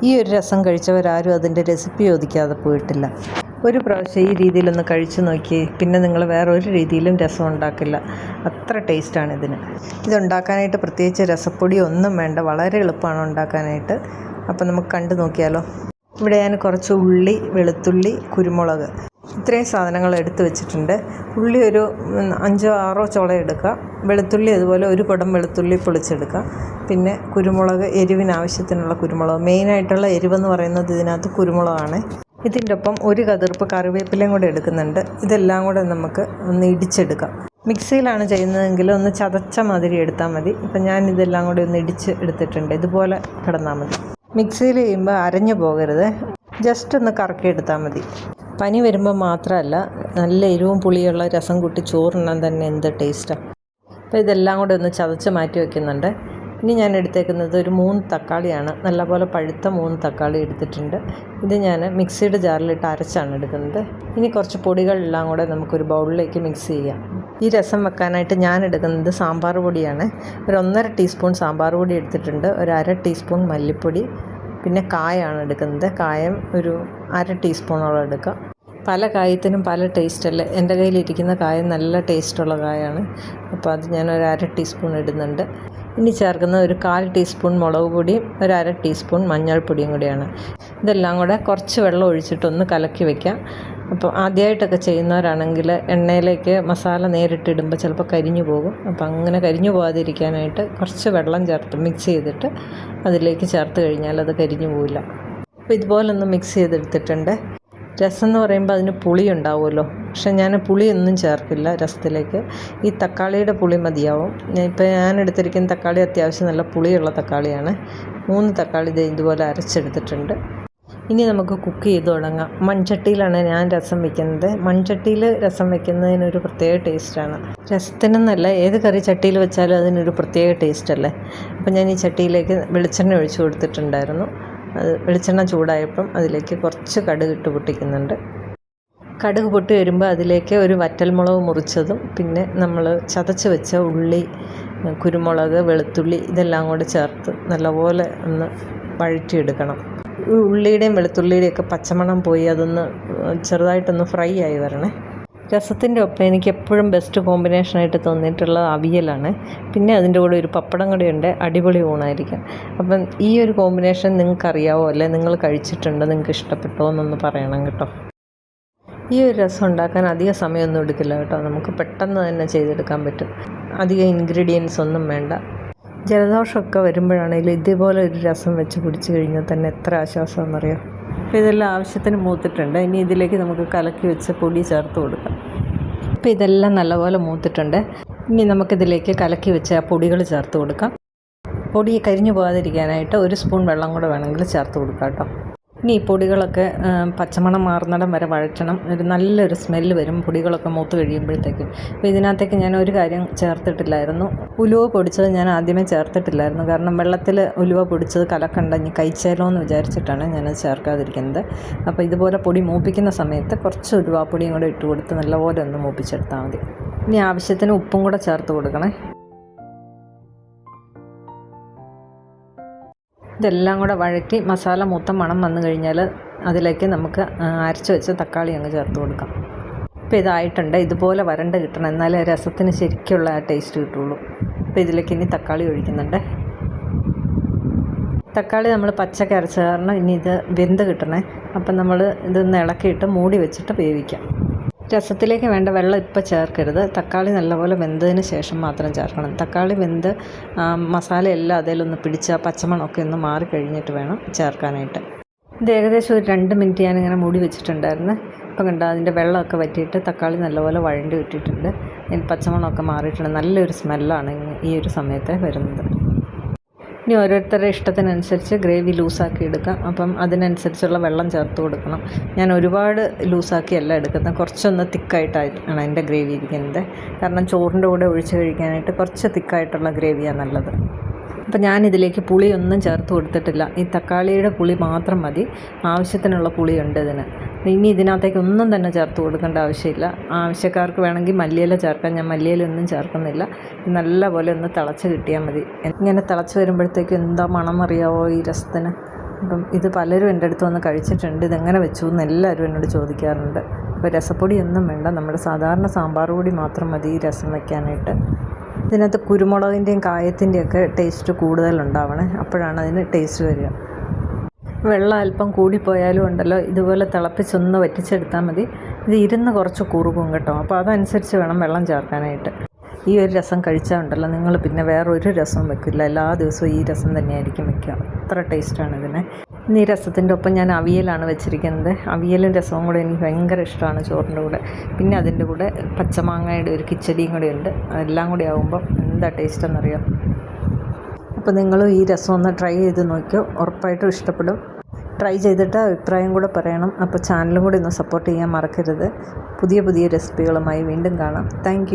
ഈ ഒരു രസം കഴിച്ചവരാരും അതിൻ്റെ റെസിപ്പി ചോദിക്കാതെ പോയിട്ടില്ല. ഒരു പ്രാവശ്യം ഈ രീതിയിലൊന്ന് കഴിച്ചു നോക്കി പിന്നെ നിങ്ങൾ വേറെ ഒരു രീതിയിലും രസം ഉണ്ടാക്കില്ല. അത്ര ടേസ്റ്റാണ് ഇതിന്. ഇതുണ്ടാക്കാനായിട്ട് പ്രത്യേകിച്ച് രസപ്പൊടി ഒന്നും വേണ്ട, വളരെ എളുപ്പമാണ് ഉണ്ടാക്കാനായിട്ട്. അപ്പം നമുക്ക് കണ്ടു നോക്കിയാലോ. ഇവിടെ ഞാൻ കുറച്ച് ഉള്ളി, വെളുത്തുള്ളി, കുരുമുളക് ഇത്രയും സാധനങ്ങൾ എടുത്ത് വെച്ചിട്ടുണ്ട്. ഉള്ളി ഒരു 5-6 ചുള എടുക്കുക. വെളുത്തുള്ളി അതുപോലെ ഒരു കുടം വെളുത്തുള്ളി പൊളിച്ചെടുക്കുക. പിന്നെ കുരുമുളക്, എരിവിനാവശ്യത്തിനുള്ള കുരുമുളക്. മെയിനായിട്ടുള്ള എരിവെന്ന് പറയുന്നത് ഇതിനകത്ത് കുരുമുളകാണ്. ഇതിൻ്റെ ഒപ്പം ഒരു കതിർപ്പ് കറിവേപ്പിലയും കൂടെ എടുക്കുന്നുണ്ട്. ഇതെല്ലാം കൂടെ നമുക്ക് ഒന്ന് ഇടിച്ചെടുക്കാം. മിക്സിയിലാണ് ചെയ്യുന്നതെങ്കിൽ ഒന്ന് ചതച്ച മാതിരി എടുത്താൽ മതി. ഇപ്പം ഞാൻ ഇതെല്ലാം കൂടെ ഒന്ന് ഇടിച്ച് എടുത്തിട്ടുണ്ട്. ഇതുപോലെ കിടന്നാൽ മതി. മിക്സിയിൽ ചെയ്യുമ്പോൾ അരഞ്ഞു പോകരുത്, ജസ്റ്റ് ഒന്ന് കറക്കി എടുത്താൽ മതി. പനി വരുമ്പോൾ മാത്രമല്ല, നല്ല എരിവും പുളിയുള്ള രസം കൂട്ടി ചോറുണ്ണാൻ തന്നെ എന്ത് ടേസ്റ്റാണ്. അപ്പോൾ ഇതെല്ലാം കൂടെ ഒന്ന് ചതച്ച് മാറ്റി വയ്ക്കുന്നുണ്ട്. ഇനി ഞാൻ എടുത്തേക്കുന്നത് ഒരു 3 തക്കാളിയാണ്. നല്ലപോലെ പഴുത്ത 3 തക്കാളി എടുത്തിട്ടുണ്ട്. ഇത് ഞാൻ മിക്സിയുടെ ജാറിലിട്ട് അരച്ചാണ് എടുക്കുന്നത്. ഇനി കുറച്ച് പൊടികളെല്ലാം കൂടെ നമുക്കൊരു ബൗളിലേക്ക് മിക്സ് ചെയ്യാം. ഈ രസം വെക്കാനായിട്ട് ഞാൻ എടുക്കുന്നത് സാമ്പാർ പൊടിയാണ്. ഒരു 1.5 ടീസ്പൂൺ സാമ്പാർ പൊടി എടുത്തിട്ടുണ്ട്. ഒരു 1/2 ടീസ്പൂൺ മല്ലിപ്പൊടി, പിന്നെ കായമാണ് എടുക്കുന്നത്. കായം ഒരു 1/2 ടീസ്പൂണോളം എടുക്കുക. പല കായത്തിനും പല ടേസ്റ്റല്ലേ. എൻ്റെ കയ്യിലിരിക്കുന്ന കായം നല്ല ടേസ്റ്റുള്ള കായാണ്. അപ്പോൾ അത് ഞാൻ ഒരു 1/2 ടീസ്പൂൺ ഇടുന്നുണ്ട്. ഇനി ചേർക്കുന്ന ഒരു 1/4 ടീസ്പൂൺ മുളക് പൊടിയും ഒരു 1/2 ടീസ്പൂൺ മഞ്ഞൾപ്പൊടിയും കൂടിയാണ്. ഇതെല്ലാം കൂടെ കുറച്ച് വെള്ളം ഒഴിച്ചിട്ടൊന്ന് കലക്കി വയ്ക്കാം. അപ്പോൾ ആദ്യമായിട്ടൊക്കെ ചെയ്യുന്നവരാണെങ്കിൽ എണ്ണയിലേക്ക് മസാല നേരിട്ടിടുമ്പോൾ ചിലപ്പോൾ കരിഞ്ഞു പോകും. അപ്പോൾ അങ്ങനെ കരിഞ്ഞു പോകാതിരിക്കാനായിട്ട് കുറച്ച് വെള്ളം ചേർത്ത് മിക്സ് ചെയ്തിട്ട് അതിലേക്ക് ചേർത്ത് കഴിഞ്ഞാൽ അത് കരിഞ്ഞു പോവില്ല. അപ്പോൾ ഇതുപോലൊന്ന് മിക്സ് ചെയ്തെടുത്തിട്ടുണ്ട്. രസം എന്ന് പറയുമ്പോൾ അതിന് പുളി ഉണ്ടാവുമല്ലോ, പക്ഷെ ഞാൻ പുളിയൊന്നും ചേർക്കില്ല രസത്തിലേക്ക്. ഈ തക്കാളിയുടെ പുളി മതിയാവും. ഇപ്പോൾ ഞാൻ എടുത്തിരിക്കുന്ന തക്കാളി അത്യാവശ്യം നല്ല പുളിയുള്ള തക്കാളിയാണ്. 3 തക്കാളി ഇതുപോലെ അരച്ചെടുത്തിട്ടുണ്ട്. ഇനി നമുക്ക് കുക്ക് ചെയ്ത് തുടങ്ങാം. മൺചട്ടിയിലാണ് ഞാൻ രസം വയ്ക്കുന്നത്. മൺചട്ടിയിൽ രസം വയ്ക്കുന്നതിനൊരു പ്രത്യേക ടേസ്റ്റാണ്. രസത്തിനെന്നല്ല, ഏത് കറി ചട്ടിയിൽ വെച്ചാലും അതിനൊരു പ്രത്യേക ടേസ്റ്റല്ലേ. അപ്പോൾ ഞാൻ ഈ ചട്ടിയിലേക്ക് വെളിച്ചെണ്ണ ഒഴിച്ചു കൊടുത്തിട്ടുണ്ടായിരുന്നു. അത് വെളിച്ചെണ്ണ ചൂടായപ്പം അതിലേക്ക് കുറച്ച് കടുക് ഇട്ട് പൊട്ടിക്കുന്നുണ്ട്. കടുക് പൊട്ടി വരുമ്പോൾ അതിലേക്ക് ഒരു വറ്റൽമുളക് മുറിച്ചതും പിന്നെ നമ്മൾ ചതച്ച് വെച്ച ഉള്ളി, കുരുമുളക്, വെളുത്തുള്ളി ഇതെല്ലാം കൂടെ ചേർത്ത് നല്ലപോലെ ഒന്ന് വഴറ്റിയെടുക്കണം. ഉള്ളിയുടെയും വെളുത്തുള്ളിയുടെയൊക്കെ പച്ചമണം പോയി അതൊന്ന് ചെറുതായിട്ടൊന്ന് ഫ്രൈ ആയി വരണേ. രസത്തിൻ്റെ ഒപ്പം എനിക്ക് എപ്പോഴും ബെസ്റ്റ് കോമ്പിനേഷനായിട്ട് തോന്നിയിട്ടുള്ളത് അവിയലാണ്. പിന്നെ അതിൻ്റെ കൂടെ ഒരു പപ്പടം കൂടെ ഉണ്ട്, അടിപൊളി ഊണായിരിക്കും. അപ്പം ഈ ഒരു കോമ്പിനേഷൻ നിങ്ങൾക്ക് അറിയാവോ, അല്ലേ നിങ്ങൾ കഴിച്ചിട്ടുണ്ടോ, നിങ്ങൾക്ക് ഇഷ്ടപ്പെട്ടോ എന്നൊന്ന് പറയണം കേട്ടോ. ഈ ഒരു രസം ഉണ്ടാക്കാൻ അധിക സമയമൊന്നും എടുക്കില്ല കേട്ടോ. നമുക്ക് പെട്ടെന്ന് തന്നെ ചെയ്തെടുക്കാൻ പറ്റും. അധികം ഇൻഗ്രീഡിയൻസ് ഒന്നും വേണ്ട. ജലദോഷമൊക്കെ വരുമ്പോഴാണെങ്കിലും ഇതേപോലെ ഒരു രസം വെച്ച് കുടിച്ച് കഴിഞ്ഞാൽ തന്നെ എത്ര ആശ്വാസമെന്നറിയാം. അപ്പോൾ ഇതെല്ലാം ആവശ്യത്തിന് മൂത്തിട്ടുണ്ട്. ഇനി ഇതിലേക്ക് നമുക്ക് കലക്കി വെച്ച പൊടി ചേർത്ത് കൊടുക്കാം. അപ്പോൾ ഇതെല്ലാം നല്ലപോലെ മൂത്തിട്ടുണ്ട്. ഇനി നമുക്കിതിലേക്ക് കലക്കി വെച്ച ആ പൊടികൾ ചേർത്ത് കൊടുക്കാം. പൊടി കരിഞ്ഞു പോകാതിരിക്കാനായിട്ട് 1 സ്പൂൺ വെള്ളം കൂടെ വേണമെങ്കിൽ ചേർത്ത് കൊടുക്കാം കേട്ടോ. ഇനി ഈ പൊടികളൊക്കെ പച്ചമണം മാറുന്നിടം വരെ വഴറ്റണം. ഒരു നല്ലൊരു സ്മെല്ല് വരും പൊടികളൊക്കെ മൂത്ത് കഴിയുമ്പോഴത്തേക്കും. അപ്പോൾ ഇതിനകത്തേക്ക് ഞാൻ ഒരു കാര്യം ചേർത്തിട്ടില്ലായിരുന്നു. ഉലുവ പൊടിച്ചത് ഞാൻ ആദ്യമേ ചേർത്തിട്ടില്ലായിരുന്നു. കാരണം വെള്ളത്തിൽ ഉലുവ പൊടിച്ചത് കലക്കണ്ടഞ്ഞ് കഴിച്ചാലോ എന്ന് വിചാരിച്ചിട്ടാണ് ഞാനത് ചേർക്കാതിരിക്കുന്നത്. അപ്പോൾ ഇതുപോലെ പൊടി മൂപ്പിക്കുന്ന സമയത്ത് കുറച്ച് ഉലുവാപ്പൊടിയും കൂടെ ഇട്ട് കൊടുത്ത് നല്ലപോലെ ഒന്ന് മൂപ്പിച്ചെടുത്താൽ മതി. ഇനി ആവശ്യത്തിന് ഉപ്പും കൂടെ ചേർത്ത് കൊടുക്കണേ. ഇതെല്ലാം കൂടെ വഴറ്റി മസാല മൂത്ത മണം വന്നു കഴിഞ്ഞാൽ അതിലേക്ക് നമുക്ക് അരച്ച് വെച്ച തക്കാളി അങ്ങ് ചേർത്ത് കൊടുക്കാം. ഇപ്പോൾ ഇതായിട്ടുണ്ട്. ഇതുപോലെ വരണ്ട് കിട്ടണം, എന്നാലേ രസത്തിന് ശരിക്കുള്ള ആ ടേസ്റ്റ് കിട്ടുള്ളൂ. അപ്പോൾ ഇതിലേക്ക് ഇനി തക്കാളി ഒഴിക്കുന്നുണ്ട്. തക്കാളി നമ്മൾ പച്ചക്ക് അരച്ച കാരണം ഇനി ഇത് വെന്ത് കിട്ടണേ. അപ്പം നമ്മൾ ഇതൊന്ന് ഇളക്കിയിട്ട് മൂടി വെച്ചിട്ട് വേവിക്കാം. രസത്തിലേക്ക് വേണ്ട വെള്ളം ഇപ്പോൾ ചേർക്കരുത്. തക്കാളി നല്ലപോലെ വെന്തതിന് ശേഷം മാത്രം ചേർക്കണം. തക്കാളി വെന്ത് മസാല എല്ലാം അതിലൊന്ന് പിടിച്ച് ആ പച്ചമണമൊക്കെ ഒന്ന് മാറിക്കഴിഞ്ഞിട്ട് വേണം ചേർക്കാനായിട്ട്. ഇത് ഏകദേശം ഒരു 2 മിനിറ്റ് ഞാനിങ്ങനെ മൂടി വെച്ചിട്ടുണ്ടായിരുന്നു. ഇപ്പം കണ്ടോ, അതിൻ്റെ വെള്ളമൊക്കെ വറ്റിയിട്ട് തക്കാളി നല്ലപോലെ വഴണ്ടി വിട്ടിട്ടുണ്ട്. പച്ചമണമൊക്കെ മാറിയിട്ടുണ്ട്. നല്ലൊരു സ്മെല്ലാണ് ഈ ഒരു സമയത്ത് വരുന്നത്. ഇനി ഓരോരുത്തരുടെ ഇഷ്ടത്തിനനുസരിച്ച് ഗ്രേവി ലൂസാക്കി എടുക്കാം. അപ്പം അതിനനുസരിച്ചുള്ള വെള്ളം ചേർത്ത് കൊടുക്കണം. ഞാൻ ഒരുപാട് ലൂസാക്കിയല്ല എടുക്കുന്നത്, കുറച്ചൊന്ന് തിക്കായിട്ടാണ് എൻ്റെ ഗ്രേവി ഇരിക്കുന്നത്. കാരണം ചോറിൻ്റെ കൂടെ ഒഴിച്ച് കഴിക്കാനായിട്ട് കുറച്ച് തിക്കായിട്ടുള്ള ഗ്രേവിയാണ് നല്ലത്. അപ്പോൾ ഞാനിതിലേക്ക് പുളിയൊന്നും ചേർത്ത് കൊടുത്തിട്ടില്ല. ഈ തക്കാളിയുടെ പുളി മാത്രം മതി. ആവശ്യത്തിനുള്ള പുളിയുണ്ട് ഇതിന്. ഇനി ഇതിനകത്തേക്ക് ഒന്നും തന്നെ ചേർത്ത് കൊടുക്കേണ്ട ആവശ്യമില്ല. ആവശ്യക്കാർക്ക് വേണമെങ്കിൽ മല്ലിയില ചേർക്കാം. ഞാൻ മല്ലിയിലൊന്നും ചേർക്കുന്നില്ല. നല്ലപോലെ ഒന്ന് തിളച്ച് കിട്ടിയാൽ മതി. ഇങ്ങനെ തിളച്ച് വരുമ്പോഴത്തേക്കും എന്താ മണം അറിയാവോ ഈ രസത്തിന്. അപ്പം ഇത് പലരും എൻ്റെ അടുത്ത് വന്ന് കഴിച്ചിട്ടുണ്ട്. ഇതെങ്ങനെ വെച്ചു എന്ന് എല്ലാവരും എന്നോട് ചോദിക്കാറുണ്ട്. അപ്പോൾ രസപ്പൊടിയൊന്നും വേണ്ട, നമ്മുടെ സാധാരണ സാമ്പാർ പൊടി മാത്രം മതി ഈ രസം വയ്ക്കാനായിട്ട്. ഇതിനകത്ത് കുരുമുളകിൻ്റെയും കായത്തിൻ്റെയൊക്കെ ടേസ്റ്റ് കൂടുതലുണ്ടാവണേ, അപ്പോഴാണ് അതിന് ടേസ്റ്റ് വരിക. വെള്ളം അല്പം കൂടിപ്പോയാലും ഉണ്ടല്ലോ, ഇതുപോലെ തിളപ്പിച്ചൊന്ന് വറ്റിച്ചെടുത്താൽ മതി. ഇത് ഇരുന്ന് കുറച്ച് കുറുകും കേട്ടോ, അപ്പോൾ അതനുസരിച്ച് വേണം വെള്ളം ചേർക്കാനായിട്ട്. ഈ ഒരു രസം കഴിച്ചാൽ ഉണ്ടല്ലോ, നിങ്ങൾ പിന്നെ വേറൊരു രസവും വെക്കില്ല. എല്ലാ ദിവസവും ഈ രസം തന്നെയായിരിക്കും വെക്കുക. അത്ര ടേസ്റ്റാണ് ഇതിന്. ഇന്ന് ഈ രസത്തിൻ്റെ ഒപ്പം ഞാൻ അവിയലാണ് വെച്ചിരിക്കുന്നത്. അവിയലും രസവും കൂടെ എനിക്ക് ഭയങ്കര ഇഷ്ടമാണ് ചോറിൻ്റെ കൂടെ. പിന്നെ അതിൻ്റെ കൂടെ പച്ചമാങ്ങയുടെ ഒരു കിച്ചടിയും കൂടെ ഉണ്ട്. അതെല്ലാം കൂടി ആകുമ്പം എന്താ ടേസ്റ്റ് എന്നറിയാം. അപ്പോൾ നിങ്ങളും ഈ രസം ഒന്ന് ട്രൈ ചെയ്ത് നോക്കിയോ, ഉറപ്പായിട്ടും ഇഷ്ടപ്പെടും. ട്രൈ ചെയ്തിട്ട് അഭിപ്രായം കൂടെ പറയണം. അപ്പോൾ ചാനലും കൂടി ഒന്ന് സപ്പോർട്ട് ചെയ്യാൻ മറക്കരുത്. പുതിയ പുതിയ റെസിപ്പികളുമായി വീണ്ടും കാണാം. താങ്ക്